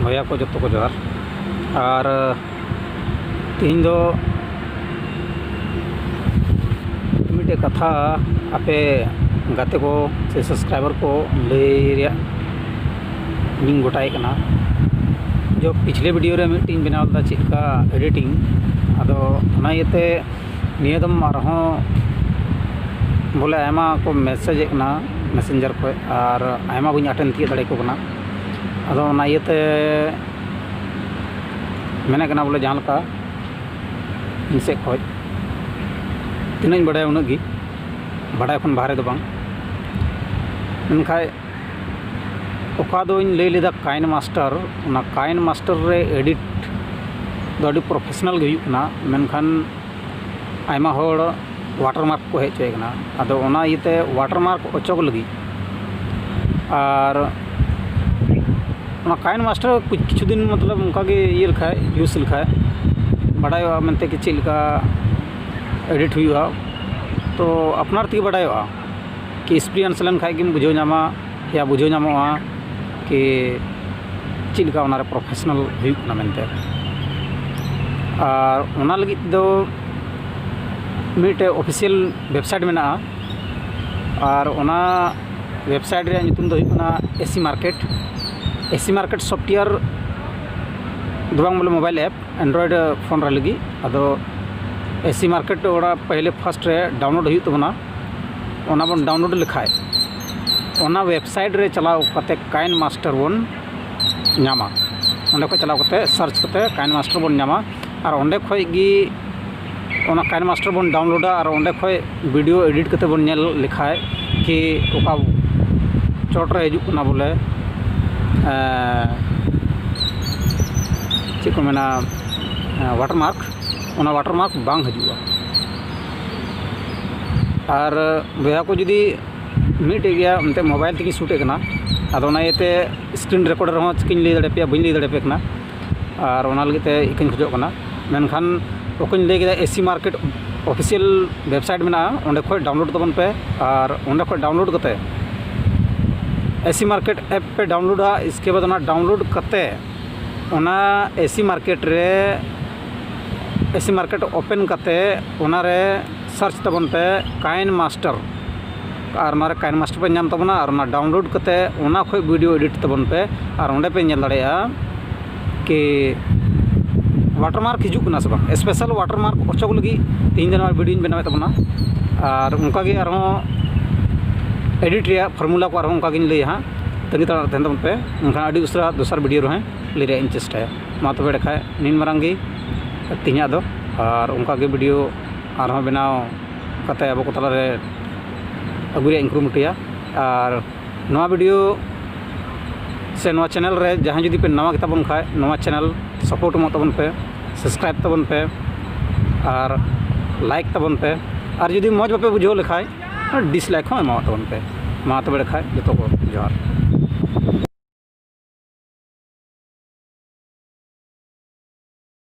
भैया को जो को जोहार और तीन दो मिटे कथा आपे गाते को से सब्सक्राइबर को ले गोटाए कना जो पिछले वीडियो रे मिटिंग बनावदा चेका एडिटिंग अदो ना येते नियदम बोले आयमा को मैसेज कना मैसेंजर को और आयमा बी अटेंड तीय दाड़े को कना अदो ना येते मेने कना बोले जहाँ लका इनसे खोज तीन बड़ा उन्नत गी बड़ा खन बाहर दो बांग मनखाय ओका दो इन ले लेदा काइन मास्टर ना काइन मास्टर रे एडिट दो अडी प्रोफेशनल गे हुयुग कना मेनखान आयमा होड़ वाटरमार्क को हेज होना अदो ओना इते वाटरमार्क अचोक लगी और काइन मास्टर किछु दिन मतलब उनका के ये लिखा है यूज लिखा है बड़ा मनते कि चेलका एडिट हुआ तो अपनार ती बड़ा कि एक्सपीरियंस लेन खाई बुझो नामा या बुझो नामा कि चेलका उनारे प्रोफेशनल हुआ मनते और उना लगी दो मिटे ऑफिशियल वेबसाइट में और उना वेबसाइट रे नितुम दो हुना एसी मार्केट सॉफ्टवेयर दुबांग बोले मोबाइल ऐप एंड्रॉयड फोन रे लगी अदो एसी मार्केट ओड़ा पहले फर्स्ट रे डाउनलोड हुई तबना ओना बन डाउनलोड लिखाए ओना वेबसाइट रे चलाओ कते काइन मास्टर बन नामा ओंडे को चलाओ कते सर्च कते काइन मास्टर बन नामा और ओंडे खोय गी ओना काइन मास्टर बन डाउनलोडा और ओंडे खोय वीडियो एडिट कते बन नेल लिखाए कि ओका चोट रे हिजुक ना बोले चेक को मेना वाटरमार्क ओना वाटरमार्क बांग हजुआ और भैया को जुदी मिटे गया उनते मोबाइल तक शूटे कना अदो ना येते स्क्रीन रिकॉर्डर हो चिकिन ले दड़े पे बइन ले दड़े पे कना और ओना लगते इकिन खोजो कना मेनखान ओकन ले गया एसी मार्केट ऑफिशियल वेबसाइट में ओंडे खोय डाउनलोड तबन पे और ओंडे खोय डाउनलोड कते एसी मार्केट ऐप पे डाउनलोडा इसके बाद ओना डाउनलोड कते ओना एसी मार्केट रे एसी मार्केट ओपन कते ओना रे सर्च तबन पे काइन मास्टर और मारे काइन मास्टर पे नाम तबना और ओना डाउनलोड कते ओना खोय वीडियो एडिट तबन पे और ओंडे पे नेल दाड़ेया कि वाटरमार्क हिजुक ना सब स्पेशल वाटरमार्क अचोक लगी तीन दिन वीडियो बनावे तबना और उनका गे एडिट रे फॉर्मूला को उनका गे लई हाँ तंगी तड़ा तहन तबन पे उनका अडी उसरा दोसर वीडियो रहे ले रे इन चेष्टाया मा तबे देखाय निन मारंगी तीना दो और उनका गे वीडियो और बनाव कते अब को तला रे अगुरे इंक्रूमेंटिया और नवा वीडियो से नवा चैनल रे जहाँ जुदी पे नवा तबन खाए नवा चैनल सपोर्ट मो तबन पे सब्सक्राइब तबन पे और लाइक तबन पे और जुदी मौज बापे बुझो लिखाए डिसलाइक हो एमा तबन पे मा तबे देखाय जतो को जोहार।